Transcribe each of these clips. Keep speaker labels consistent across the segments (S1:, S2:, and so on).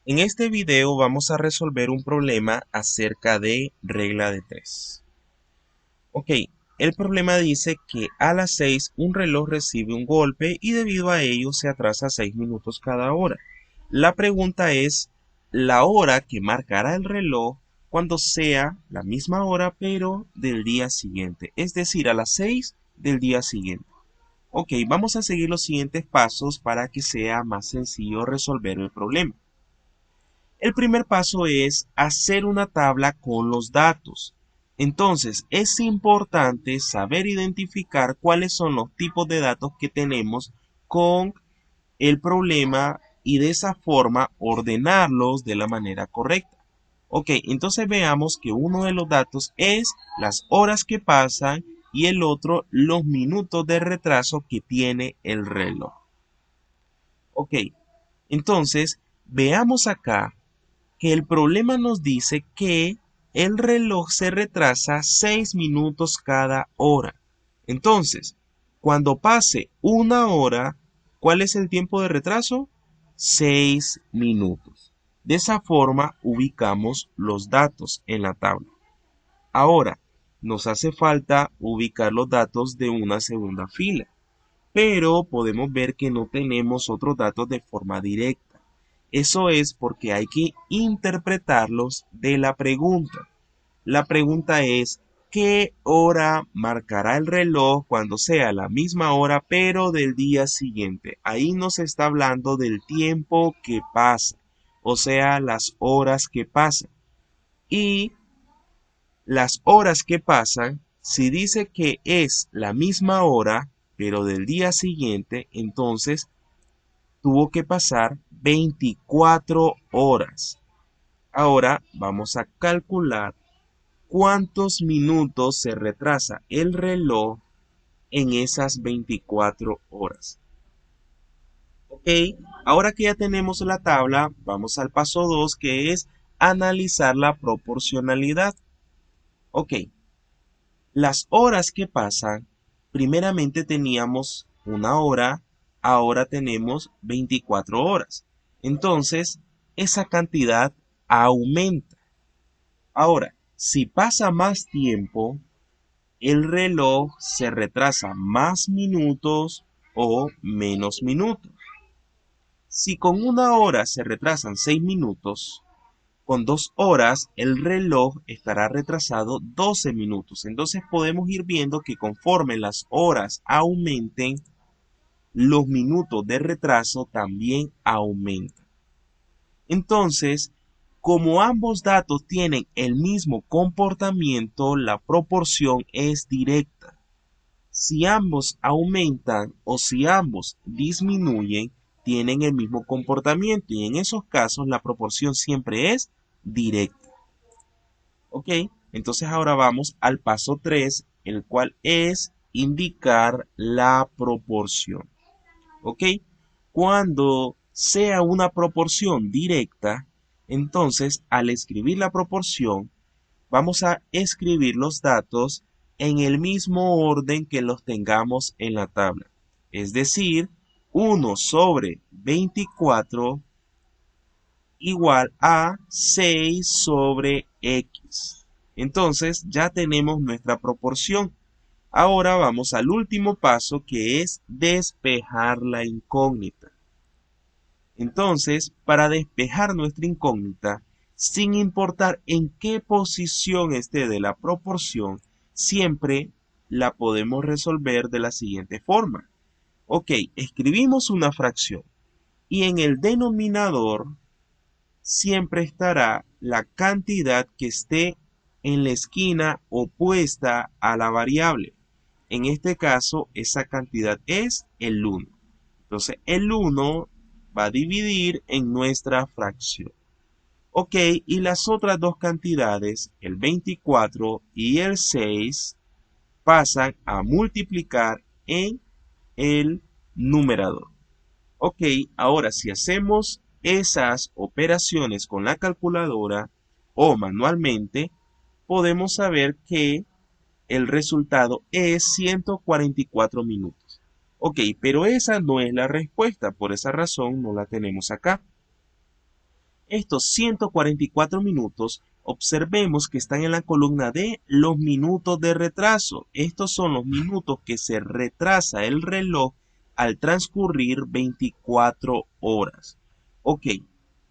S1: En este video vamos a resolver un problema acerca de regla de 3. Ok, el problema dice que a las 6 un reloj recibe un golpe y debido a ello se atrasa 6 minutos cada hora. La pregunta es la hora que marcará el reloj cuando sea la misma hora pero del día siguiente, es decir, a las 6 del día siguiente. Ok, vamos a seguir los siguientes pasos para que sea más sencillo resolver el problema. El primer paso es hacer una tabla con los datos. Entonces, es importante saber identificar cuáles son los tipos de datos que tenemos con el problema y de esa forma ordenarlos de la manera correcta. Ok, entonces veamos que uno de los datos es las horas que pasan y el otro los minutos de retraso que tiene el reloj. Ok, entonces veamos acá que el problema nos dice que el reloj se retrasa 6 minutos cada hora. Entonces, cuando pase una hora, ¿cuál es el tiempo de retraso? 6 minutos. De esa forma ubicamos los datos en la tabla. Ahora, nos hace falta ubicar los datos de una segunda fila, pero podemos ver que no tenemos otros datos de forma directa. Eso es porque hay que interpretarlos de la pregunta. La pregunta es, ¿qué hora marcará el reloj cuando sea la misma hora pero del día siguiente? Ahí nos está hablando del tiempo que pasa, o sea, las horas que pasan. Y las horas que pasan, si dice que es la misma hora pero del día siguiente, entonces tuvo que pasar 24 horas. Ahora vamos a calcular cuántos minutos se retrasa el reloj en esas 24 horas. Ok, ahora que ya tenemos la tabla, vamos al paso 2 que es analizar la proporcionalidad. Ok, las horas que pasan, primeramente teníamos una hora, ahora tenemos 24 horas. Entonces, esa cantidad aumenta. Ahora, si pasa más tiempo, el reloj se retrasa más minutos o menos minutos. Si con una hora se retrasan 6 minutos, con 2 horas el reloj estará retrasado 12 minutos. Entonces podemos ir viendo que conforme las horas aumenten, los minutos de retraso también aumentan. Entonces, como ambos datos tienen el mismo comportamiento, la proporción es directa. Si ambos aumentan o si ambos disminuyen, tienen el mismo comportamiento y en esos casos la proporción siempre es directa. Ok, entonces ahora vamos al paso 3, el cual es indicar la proporción. Ok, cuando sea una proporción directa, entonces al escribir la proporción, vamos a escribir los datos en el mismo orden que los tengamos en la tabla. Es decir, 1 sobre 24 igual a 6 sobre x. Entonces ya tenemos nuestra proporción. Ahora vamos al último paso que es despejar la incógnita. Entonces, para despejar nuestra incógnita, sin importar en qué posición esté de la proporción, siempre la podemos resolver de la siguiente forma. Ok, escribimos una fracción y en el denominador siempre estará la cantidad que esté en la esquina opuesta a la variable. En este caso, esa cantidad es el 1. Entonces, el 1 va a dividir en nuestra fracción. Ok, y las otras dos cantidades, el 24 y el 6, pasan a multiplicar en el numerador. Ok, ahora si hacemos esas operaciones con la calculadora o manualmente, podemos saber que el resultado es 144 minutos. Ok, pero esa no es la respuesta, por esa razón no la tenemos acá. estos 144 minutos, observemos que están en la columna de los minutos de retraso. Estos son los minutos que se retrasa el reloj al transcurrir 24 horas. Ok,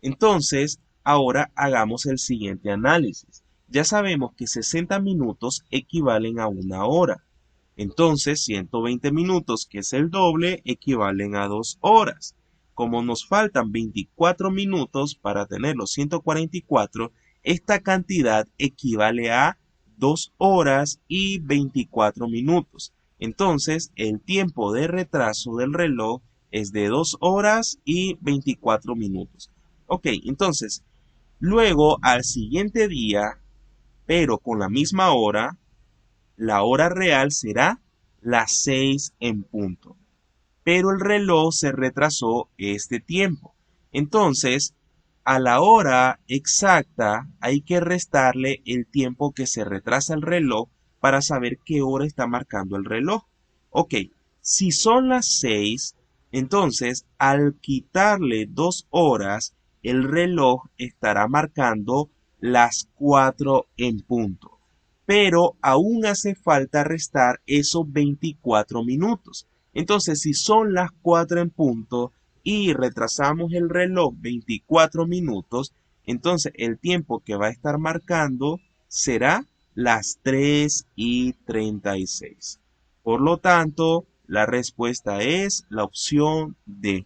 S1: entonces ahora hagamos el siguiente análisis. Ya sabemos que 60 minutos equivalen a una hora. Entonces 120 minutos, que es el doble, equivalen a 2 horas. Como nos faltan 24 minutos para tener los 144, esta cantidad equivale a 2 horas y 24 minutos. Entonces, el tiempo de retraso del reloj es de 2 horas y 24 minutos. Ok, entonces, luego al siguiente día, pero con la misma hora, la hora real será las 6 en punto. Pero el reloj se retrasó este tiempo. Entonces, a la hora exacta hay que restarle el tiempo que se retrasa el reloj para saber qué hora está marcando el reloj. Ok, si son las 6, entonces al quitarle 2 horas, el reloj estará marcando las 4 en punto. Pero aún hace falta restar esos 24 minutos. Entonces, si son las 4 en punto y retrasamos el reloj 24 minutos, entonces el tiempo que va a estar marcando será las 3:36. Por lo tanto, la respuesta es la opción D.